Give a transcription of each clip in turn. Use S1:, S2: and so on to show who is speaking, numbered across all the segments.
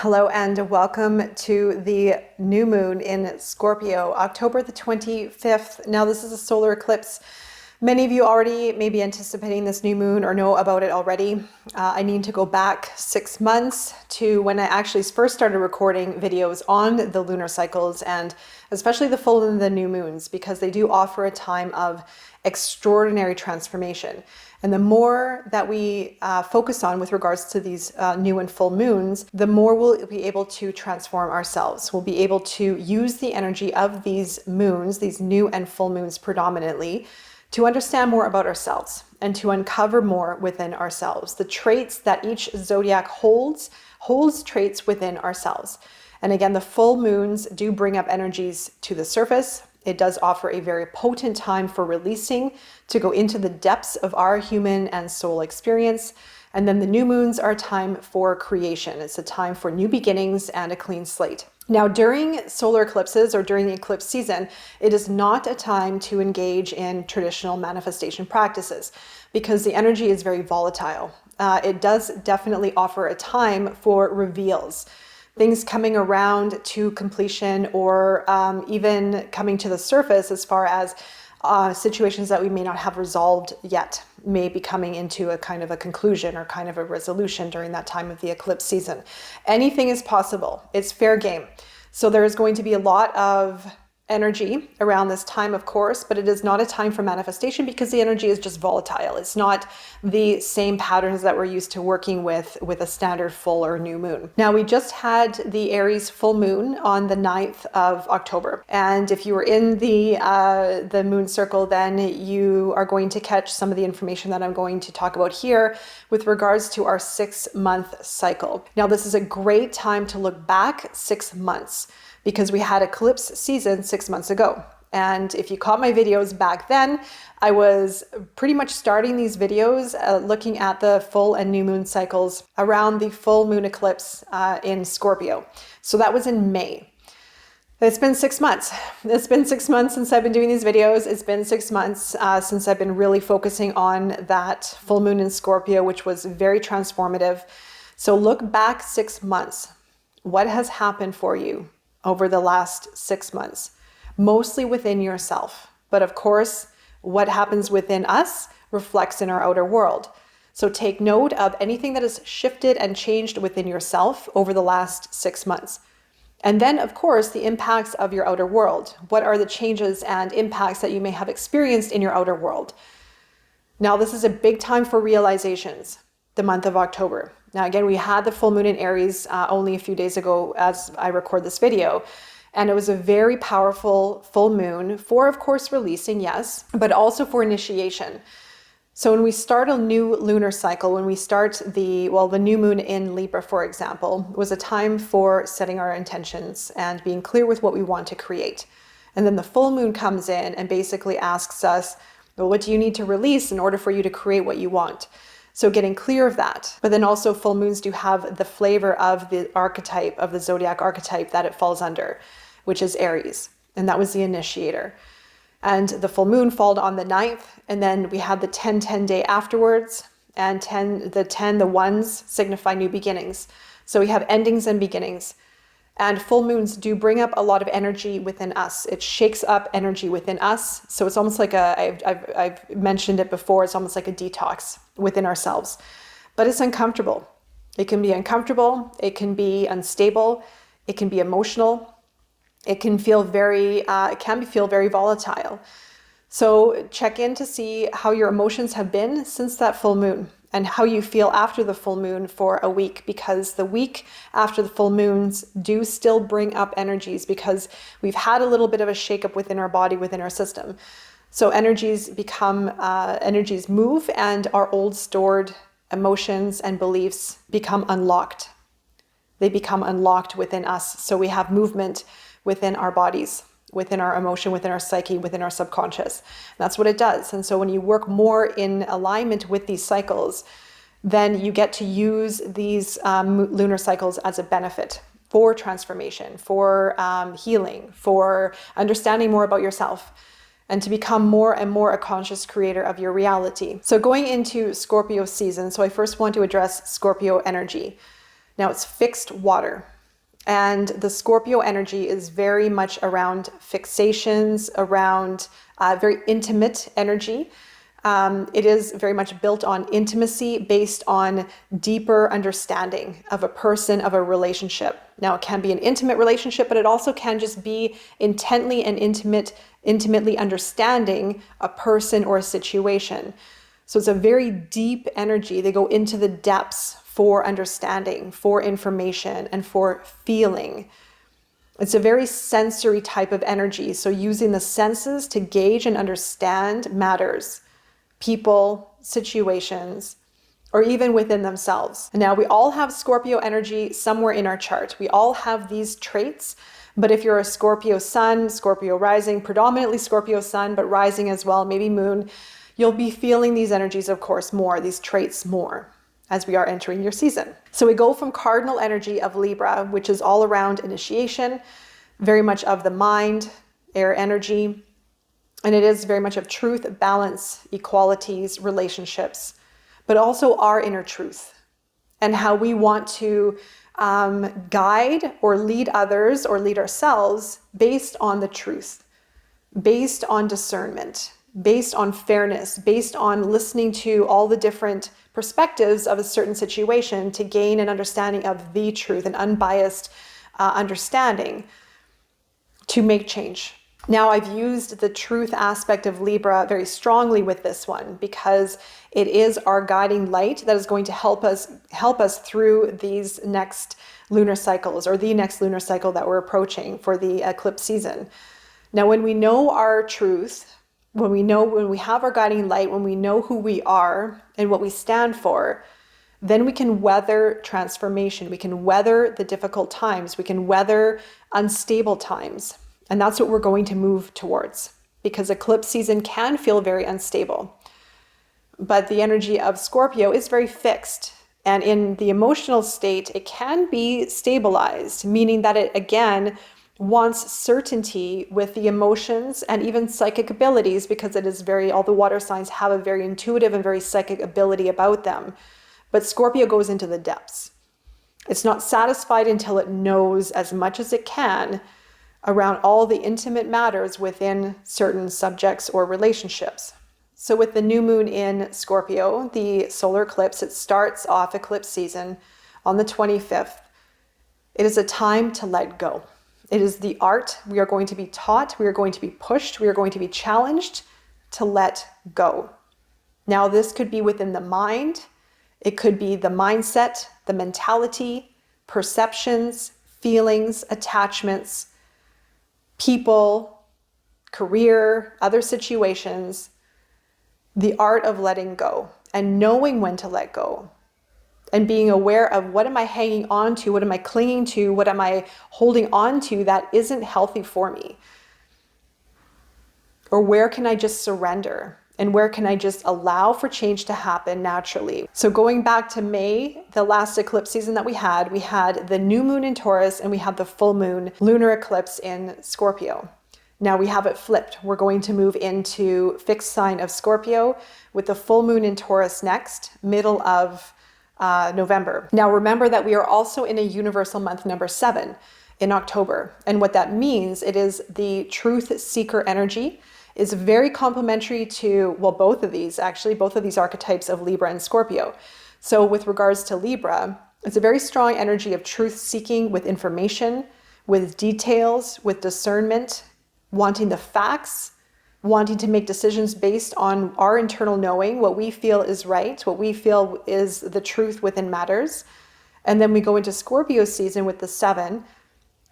S1: Hello and welcome to the new moon in Scorpio, October the 25th. Now this is a solar eclipse. Many of you already may be anticipating this new moon or know about it already. I need to go back 6 months to when I actually first started recording videos on the lunar cycles and especially the full and the new moons, because they do offer a time of extraordinary transformation. And the more that we focus on with regards to these new and full moons, the more we'll be able to transform ourselves. We'll be able to use the energy of these moons, these new and full moons predominantly, to understand more about ourselves and to uncover more within ourselves. The traits that each zodiac holds traits within ourselves. And again, the full moons do bring up energies to the surface. It does offer a very potent time for releasing, to go into the depths of our human and soul experience. And then the new moons are a time for creation. It's a time for new beginnings and a clean slate. Now, during solar eclipses or during the eclipse season, it is not a time to engage in traditional manifestation practices because the energy is very volatile. It does definitely offer a time for reveals. Things coming around to completion or even coming to the surface as far as situations that we may not have resolved yet may be coming into a kind of a conclusion or kind of a resolution during that time of the eclipse season. Anything is possible. It's fair game. So there is going to be a lot of energy around this time, of course, but it is not a time for manifestation because the energy is just volatile. It's not the same patterns that we're used to working with a standard full or new moon. Now, we just had the Aries full moon on the 9th of October. And if you were in the moon circle, then you are going to catch some of the information that I'm going to talk about here with regards to our 6-month cycle. Now, this is a great time to look back 6 months, because we had eclipse season 6 months ago. And if you caught my videos back then, I was pretty much starting these videos looking at the full and new moon cycles around the full moon eclipse in Scorpio. So that was in May. It's been 6 months. It's been 6 months since I've been doing these videos. It's been 6 months since I've been really focusing on that full moon in Scorpio, which was very transformative. So look back 6 months. What has happened for you over the last 6 months, mostly within yourself. But of course, what happens within us reflects in our outer world. So take note of anything that has shifted and changed within yourself over the last 6 months. And then, of course, the impacts of your outer world. What are the changes and impacts that you may have experienced in your outer world? Now, this is a big time for realizations, the month of October. Now, again, we had the full moon in Aries only a few days ago as I record this video. And it was a very powerful full moon for, of course, releasing, yes, but also for initiation. So when we start a new lunar cycle, when we start the new moon in Libra, for example, was a time for setting our intentions and being clear with what we want to create. And then the full moon comes in and basically asks us, well, what do you need to release in order for you to create what you want? So getting clear of that. But then also full moons do have the flavor of the archetype, of the zodiac archetype that it falls under, which is Aries. And that was the initiator. And the full moon fell on the 9th. And then we had the 10-10 day afterwards. And the ones signify new beginnings. So we have endings and beginnings. And full moons do bring up a lot of energy within us. It shakes up energy within us. So it's almost like I've mentioned it before, it's almost like a detox within ourselves. But it's uncomfortable. It can be uncomfortable. It can be unstable. It can be emotional. It can feel very volatile. So check in to see how your emotions have been since that full moon, and how you feel after the full moon for a week, because the week after the full moons do still bring up energies because we've had a little bit of a shakeup within our body, within our system. So energies move, and our old stored emotions and beliefs become unlocked. They become unlocked within us. So we have movement within our bodies, within our emotion, within our psyche, within our subconscious. That's what it does. And so when you work more in alignment with these cycles, then you get to use these lunar cycles as a benefit for transformation, for healing, for understanding more about yourself, and to become more and more a conscious creator of your reality. So going into Scorpio season, so I first want to address Scorpio energy. Now it's fixed water. And the Scorpio energy is very much around fixations, around very intimate energy. It is very much built on intimacy based on deeper understanding of a person, of a relationship. Now, it can be an intimate relationship, but it also can just be intently and intimately understanding a person or a situation. So it's a very deep energy. They go into the depths for understanding, for information, and for feeling. It's a very sensory type of energy. So using the senses to gauge and understand matters, people, situations, or even within themselves. Now, we all have Scorpio energy somewhere in our chart. We all have these traits, but if you're a Scorpio sun, Scorpio rising, predominantly Scorpio sun, but rising as well, maybe moon, you'll be feeling these energies, of course, more, these traits more as we are entering your season. So we go from cardinal energy of Libra, which is all around initiation, very much of the mind, air energy, and it is very much of truth, balance, equalities, relationships, but also our inner truth and how we want to guide or lead others or lead ourselves based on the truth, based on discernment, based on fairness, based on listening to all the different perspectives of a certain situation to gain an understanding of the truth, an unbiased understanding to make change. Now, I've used the truth aspect of Libra very strongly with this one because it is our guiding light that is going to help us through these next lunar cycles, or the next lunar cycle that we're approaching for the eclipse season. Now, when we know our truth, when we have our guiding light, when we know who we are and what we stand for, then we can weather transformation. We can weather the difficult times. We can weather unstable times. And that's what we're going to move towards, because eclipse season can feel very unstable. But the energy of Scorpio is very fixed. And in the emotional state, it can be stabilized, meaning that it, again, wants certainty with the emotions and even psychic abilities, because it is all the water signs have a very intuitive and very psychic ability about them. But Scorpio goes into the depths. It's not satisfied until it knows as much as it can around all the intimate matters within certain subjects or relationships. So with the new moon in Scorpio, the solar eclipse, it starts off eclipse season on the 25th. It is a time to let go. It is the art. We are going to be taught, we are going to be pushed, we are going to be challenged to let go. Now, this could be within the mind. It could be the mindset, the mentality, perceptions, feelings, attachments, people, career, other situations. The art of letting go and knowing when to let go. And being aware of, what am I hanging on to? What am I clinging to? What am I holding on to that isn't healthy for me? Or where can I just surrender? And where can I just allow for change to happen naturally? So going back to May, the last eclipse season that we had the new moon in Taurus and we had the full moon lunar eclipse in Scorpio. Now we have it flipped. We're going to move into fixed sign of Scorpio with the full moon in Taurus next, middle of November. Now remember that we are also in a universal month number 7 in October. And what that means, it is the truth seeker energy, is very complementary to, well, both of these archetypes of Libra and Scorpio. So with regards to Libra, it's a very strong energy of truth seeking with information, with details, with discernment, wanting the facts, wanting to make decisions based on our internal knowing, what we feel is right, what we feel is the truth within matters. And then we go into Scorpio season with the 7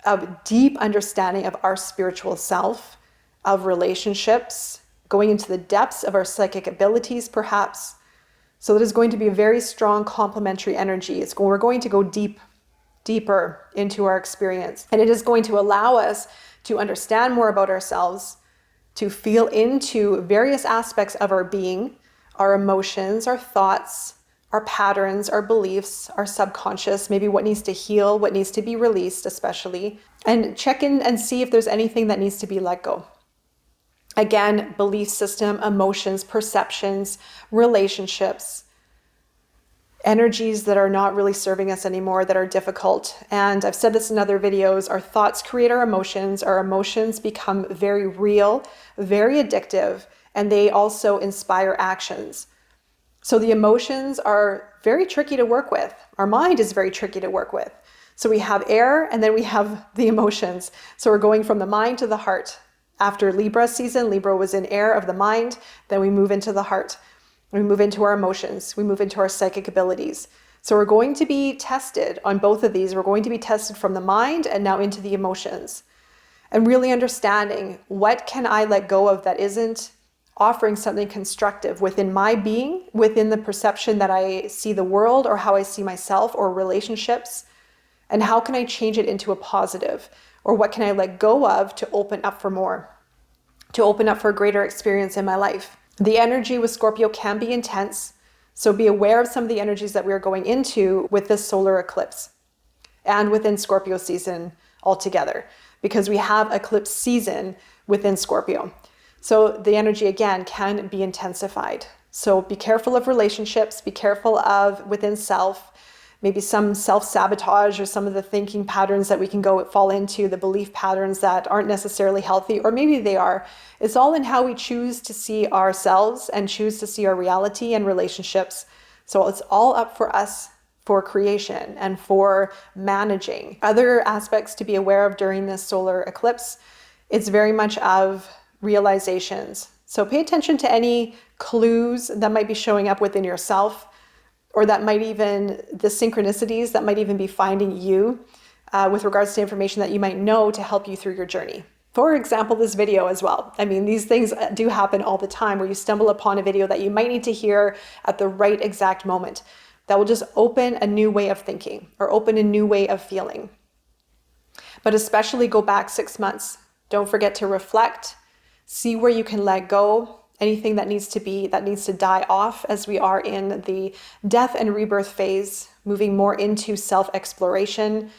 S1: of deep understanding of our spiritual self, of relationships, going into the depths of our psychic abilities, perhaps. So it is going to be a very strong complementary energy. We're going to go deeper into our experience. And it is going to allow us to understand more about ourselves, to feel into various aspects of our being, our emotions, our thoughts, our patterns, our beliefs, our subconscious, maybe what needs to heal, what needs to be released especially, and check in and see if there's anything that needs to be let go. Again, belief system, emotions, perceptions, relationships, energies that are not really serving us anymore, that are difficult. And I've said this in other videos, our thoughts create our emotions become very real, very addictive, and they also inspire actions. So the emotions are very tricky to work with. Our mind is very tricky to work with. So we have air and then we have the emotions. So we're going from the mind to the heart. After Libra season, Libra was in air of the mind, then we move into the heart. We move into our emotions. We move into our psychic abilities. So we're going to be tested on both of these. We're going to be tested from the mind and now into the emotions. And really understanding, what can I let go of that isn't offering something constructive within my being, within the perception that I see the world or how I see myself or relationships, and how can I change it into a positive? Or what can I let go of to open up for more, to open up for a greater experience in my life? The energy with Scorpio can be intense, so be aware of some of the energies that we are going into with this solar eclipse and within Scorpio season altogether, because we have eclipse season within Scorpio. So the energy, again, can be intensified. So be careful of relationships, be careful of within self, maybe some self-sabotage or some of the thinking patterns that we can fall into, the belief patterns that aren't necessarily healthy, or maybe they are. It's all in how we choose to see ourselves and choose to see our reality and relationships. So it's all up for us for creation and for managing. Other aspects to be aware of during this solar eclipse, it's very much of realizations. So pay attention to any clues that might be showing up within yourself, or that might even, the synchronicities that might even be finding you with regards to information that you might know to help you through your journey. For example, this video as well. I mean, these things do happen all the time where you stumble upon a video that you might need to hear at the right exact moment that will just open a new way of thinking or open a new way of feeling. But especially go back 6 months. Don't forget to reflect, see where you can let go, anything that needs to die off as we are in the death and rebirth phase, moving more into self-exploration,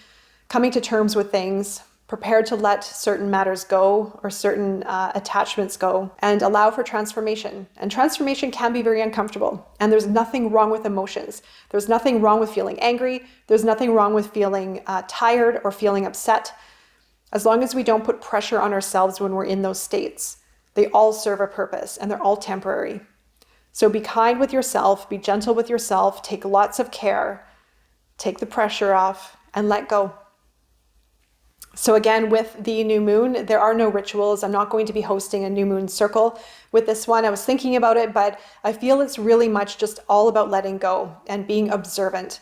S1: coming to terms with things, prepared to let certain matters go or certain attachments go, and allow for transformation. And transformation can be very uncomfortable. And there's nothing wrong with emotions. There's nothing wrong with feeling angry. There's nothing wrong with feeling tired or feeling upset. As long as we don't put pressure on ourselves when we're in those states. They all serve a purpose and they're all temporary. So be kind with yourself, be gentle with yourself, take lots of care, take the pressure off and let go. So again, with the new moon, there are no rituals. I'm not going to be hosting a new moon circle with this one. I was thinking about it, but I feel it's really much just all about letting go and being observant.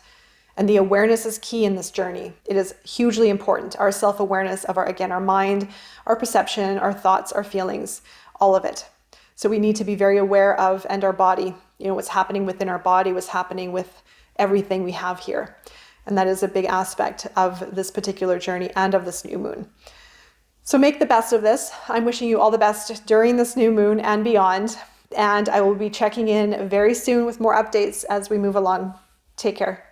S1: And the awareness is key in this journey. It is hugely important. Our self-awareness of our mind, our perception, our thoughts, our feelings, all of it. So we need to be very aware of, and our body, what's happening within our body, what's happening with everything we have here. And that is a big aspect of this particular journey and of this new moon. So make the best of this. I'm wishing you all the best during this new moon and beyond. And I will be checking in very soon with more updates as we move along. Take care.